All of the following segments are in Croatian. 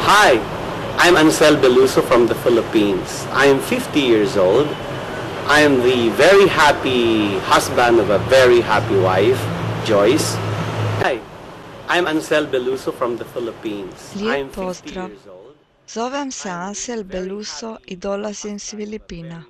Hi, I'm Ansel Beluso from the Philippines. I am 50 years old. I am the very happy husband of a very happy wife, Joyce. Hi, I'm Ansel Beluso from the Philippines. I am Lijep 50 pozdrav. years old. Zovem se Ansel Beluso i dolazim s Filipina.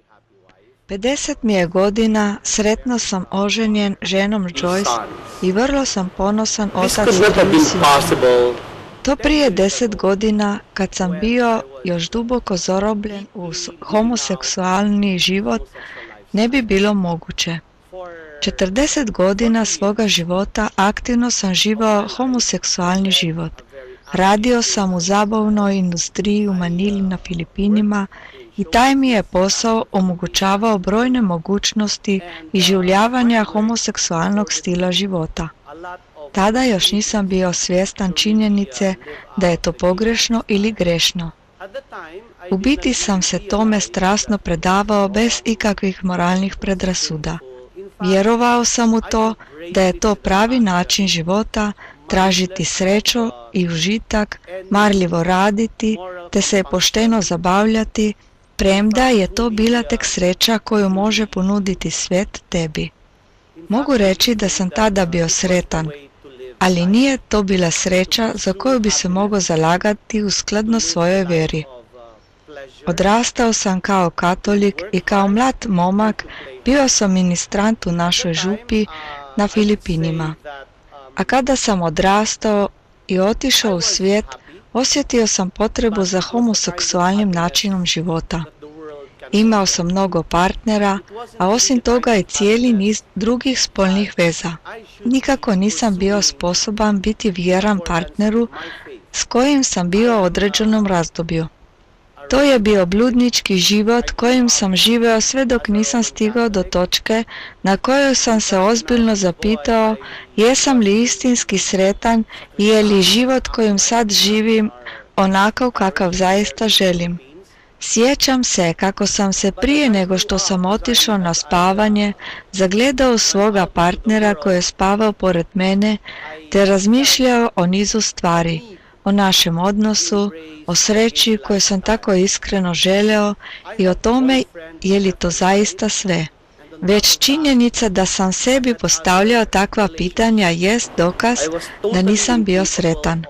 50 mi je godina, sretno sam oženjen ženom Joyce i vrlo sam ponosan This otac could not have triju been sinova. possible. To prije 10 godina, kad sam bio još duboko zarobljen u homoseksualni život, ne bi bilo moguće. 40 godina svoga života aktivno sam živao homoseksualni život. Radio sam u zabavnoj industriji u Manili na Filipinima i taj mi je posao omogućavao brojne mogućnosti iživljavanja homoseksualnog stila života. Tada još nisam bio svjestan činjenice da je to pogrešno ili grešno. U biti sam se tome strasno predavao bez ikakvih moralnih predrasuda. Vjerovao sam u to da je to pravi način života, tražiti sreću i užitak, marljivo raditi, te se pošteno zabavljati, premda je to bila tek sreća koju može ponuditi svijet tebi. Mogu reći da sam tada bio sretan, ali nije to bila sreća za koju bi se mogao zalagati uskladno svojoj vjeri. Odrastao sam kao katolik i kao mlad momak bio sam ministrant u našoj župi na Filipinima. A kada sam odrastao i otišao u svijet, osjetio sam potrebu za homoseksualnim načinom života. Imao sam mnogo partnera, a osim toga i cijeli niz drugih spolnih veza. Nikako nisam bio sposoban biti vjeran partneru s kojim sam bio u određenom razdoblju. To je bio bludnički život kojim sam živio sve dok nisam stigao do točke na kojoj sam se ozbiljno zapitao jesam li istinski sretan i je li život kojim sad živim onakav kakav zaista želim. Sjećam se kako sam se prije nego što sam otišao na spavanje zagledao svoga partnera koji je spavao pored mene te razmišljao o nizu stvari, o našem odnosu, o sreći koju sam tako iskreno želeo i o tome je li to zaista sve. Već činjenica da sam sebi postavljao takva pitanja jest dokaz da nisam bio sretan.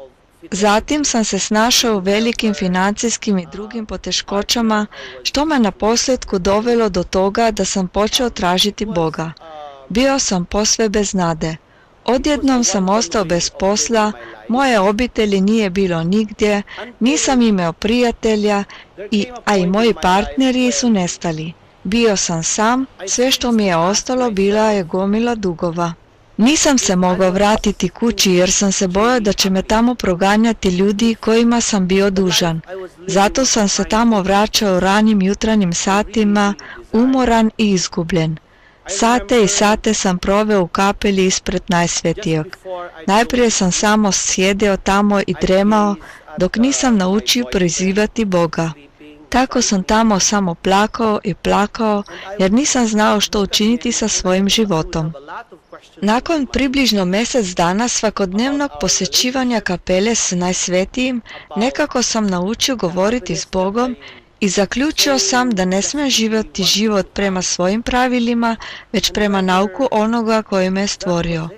Zatim sam se snašao u velikim financijskim i drugim poteškoćama, što me naposljetku dovelo do toga da sam počeo tražiti Boga. Bio sam posve bez nade. Odjednom sam ostao bez posla, moje obitelji nije bilo nigdje, nisam imao prijatelja, a i moji partneri su nestali. Bio sam sam, sve što mi je ostalo bila je gomila dugova. Nisam se mogao vratiti kući jer sam se bojao da će me tamo proganjati ljudi kojima sam bio dužan. Zato sam se tamo vraćao u ranim jutarnjim satima, umoran i izgubljen. Sate i sate sam proveo u kapelji ispred Najsvetijeg. Najprije sam samo sjedio tamo i dremao dok nisam naučio prizivati Boga. Tako sam tamo samo plakao i plakao jer nisam znao što učiniti sa svojim životom. Nakon približno mjesec dana svakodnevnog posjećivanja kapele s Najsvetijim, nekako sam naučio govoriti s Bogom i zaključio sam da ne smijem živjeti život prema svojim pravilima, već prema nauku onoga koji me je stvorio.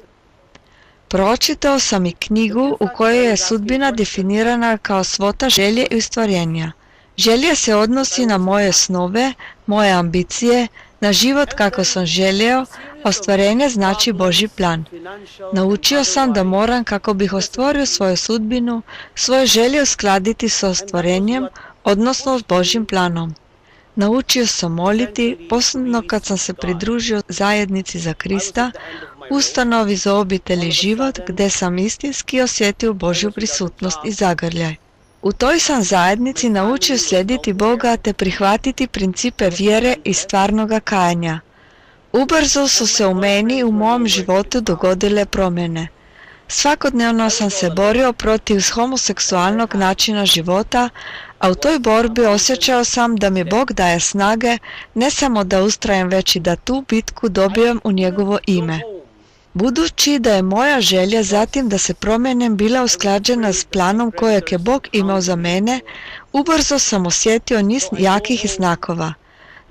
Pročitao sam i knjigu u kojoj je sudbina definirana kao svota želje i ostvarenja. Želja se odnosi na moje snove, moje ambicije, na život kako sam želio, ostvarenje znači Božji plan. Naučio sam da moram kako bih ostvario svoju sudbinu, svoje želje uskladiti sa ostvarenjem, odnosno s Božjim planom. Naučio sam moliti, posebno kad sam se pridružio zajednici za Krista, ustanovi za obitelj i život, gdje sam istinski osjetio Božju prisutnost i zagrljaj. U toj sam zajednici naučio slijediti Boga te prihvatiti principe vjere i stvarnoga kajanja. Ubrzo su se u meni i u mom životu dogodile promjene. Svakodnevno sam se borio protiv homoseksualnog načina života, a u toj borbi osjećao sam da mi Bog daje snage ne samo da ustrajem, već i da tu bitku dobijem u njegovo ime. Budući da je moja želja zatim da se promenem bila usklađena s planom kojeg je Bog imao za mene, ubrzo sam osjetio niz jakih znakova.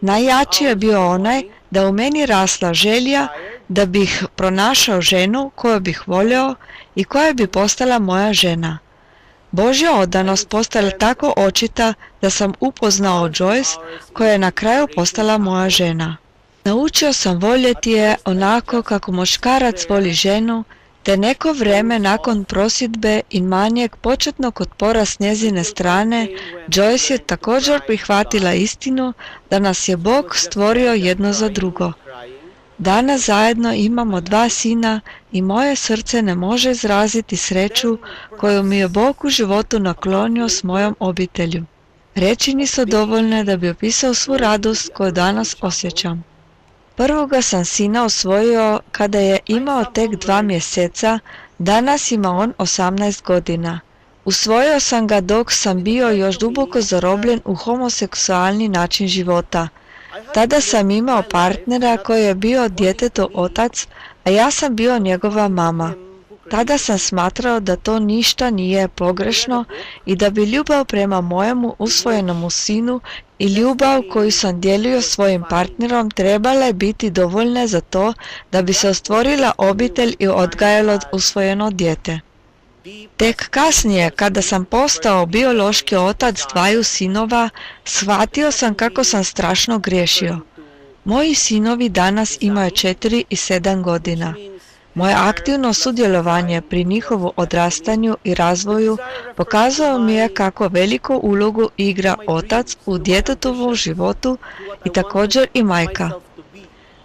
Najjači je bio onaj da u meni rasla želja da bih pronašao ženu koju bih volio i koja bi postala moja žena. Božja odanost postala je tako očita da sam upoznao Joyce koja je na kraju postala moja žena. Naučio sam voljeti je onako kako muškarac voli ženu, te neko vrijeme nakon prosjedbe i manjeg početnog otpora s njezine strane, Joyce je također prihvatila istinu da nas je Bog stvorio jedno za drugo. Danas zajedno imamo 2 sina i moje srce ne može izraziti sreću koju mi je Bog u životu naklonio s mojom obitelju. Riječi nisu dovoljne da bi opisao svu radost koju danas osjećam. Prvoga sam sina osvojio kada je imao tek 2 mjeseca, danas ima on 18 godina. Usvojio sam ga dok sam bio još duboko zarobljen u homoseksualni način života. Tada sam imao partnera koji je bio djetetov otac, a ja sam bio njegova mama. Tada sam smatrao da to ništa nije pogrešno i da bi ljubav prema mojemu usvojenomu sinu i ljubav koju sam dijelio svojim partnerom trebale biti dovoljne za to da bi se stvorila obitelj i odgajalo usvojeno dijete. Tek kasnije, kada sam postao biološki otac 2 sinova, shvatio sam kako sam strašno griješio. Moji sinovi danas imaju 4 i 7 godina. Moje aktivno sudjelovanje pri njihovu odrastanju i razvoju pokazao mi je kako veliku ulogu igra otac u djetetovom životu i također i majka.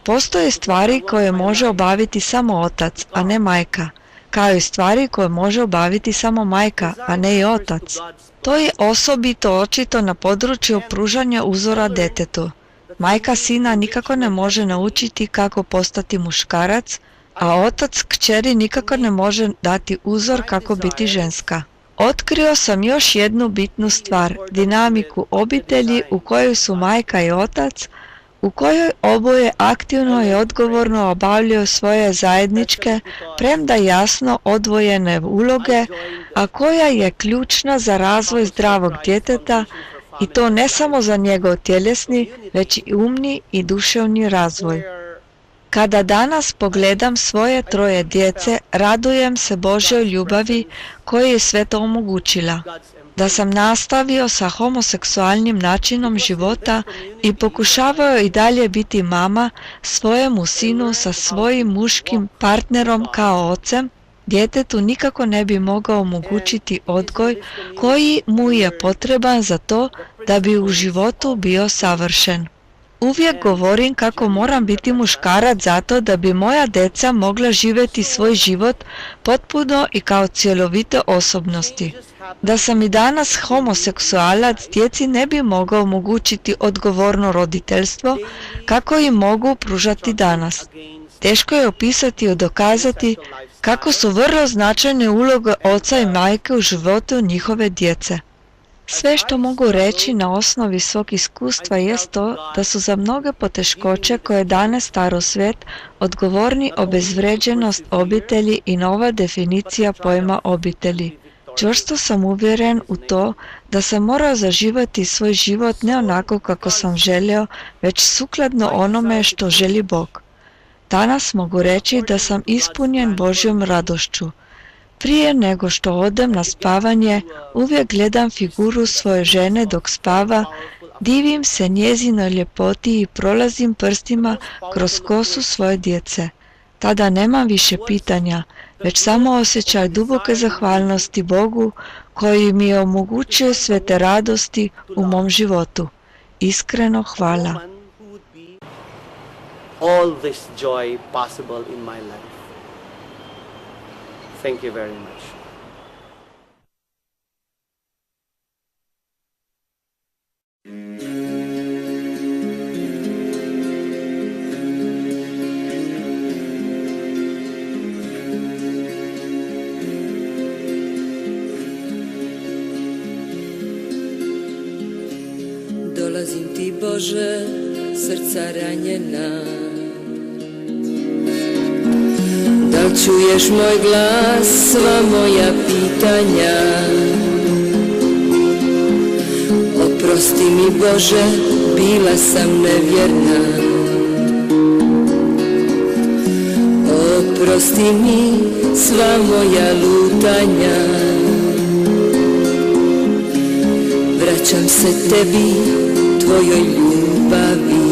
Postoje stvari koje može obaviti samo otac, a ne majka, kao i stvari koje može obaviti samo majka, a ne i otac. To je osobito očito na području pružanja uzora djetetu. Majka sina nikako ne može naučiti kako postati muškarac, a otac kćeri nikako ne može dati uzor kako biti ženska. Otkrio sam još jednu bitnu stvar, dinamiku obitelji u kojoj su majka i otac, u kojoj oboje aktivno i odgovorno obavljaju svoje zajedničke, premda jasno odvojene uloge, a koja je ključna za razvoj zdravog djeteta i to ne samo za njegov tjelesni, već i umni i duševni razvoj. Kada danas pogledam svoje 3 djece, radujem se Božjoj ljubavi koja je sve to omogućila. Da sam nastavio sa homoseksualnim načinom života i pokušavao i dalje biti mama svojemu sinu sa svojim muškim partnerom kao ocem, djetetu nikako ne bi mogao omogućiti odgoj koji mu je potreban za to da bi u životu bio savršen. Uvijek govorim kako moram biti muškarac zato da bi moja djeca mogla živjeti svoj život potpuno i kao cjelovite osobnosti. Da sam i danas homoseksualac, djeci ne bi mogao omogućiti odgovorno roditeljstvo kako im mogu pružati danas. Teško je opisati i dokazati kako su vrlo značajne uloge oca i majke u životu njihove djece. Sve što mogu reći na osnovi svog iskustva jest to da su za mnoge poteškoće koje danas staro svijet odgovorni obezvređenost obitelji i nova definicija pojma obitelji. Čvrsto sam uvjeren u to da sam morao zaživati svoj život ne onako kako sam želio, već sukladno onome što želi Bog. Danas mogu reći da sam ispunjen Božjom radošću. Prije nego što odem na spavanje, uvijek gledam figuru svoje žene dok spava, divim se njezinoj ljepoti i prolazim prstima kroz kosu svoje djece. Tada nemam više pitanja, već samo osjećaj duboke zahvalnosti Bogu koji mi je omogućio sve te radosti u mom životu. Iskreno hvala. All this joy possible in my life. Thank you very much. Dolazim ti Bože, srca ranjena. čuješ moj glas, sva moja pitanja. Oprosti mi Bože, bila sam nevjerna. Oprosti mi sva moja lutanja. Vraćam se tebi, tvojoj ljubavi.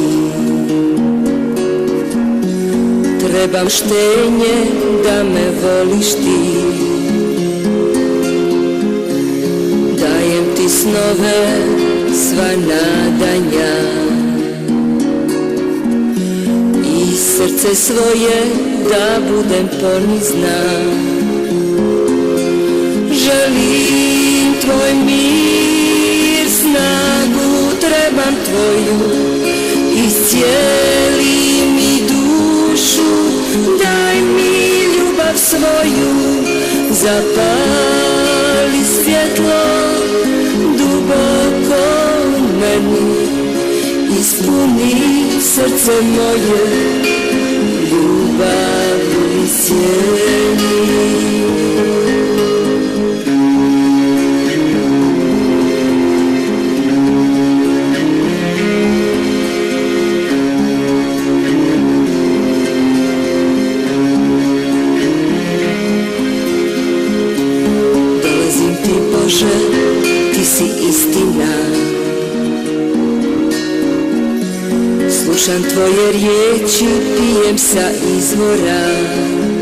Trebam štenje da me voliš ti. Dajem ti snove, sva nadanja. I srce svoje da budem ponizna. Želim tvoj mir, snagu, trebam tvoju. Iscijeli mi dušu, daj mi ljubav svoju. Zapali svjetlo duboko u meni. Ispuni srce moje ljubavi sjeni. Dolazim ti Bože, ti si istina. Slušam tvoje riječi, pijem sa izvora.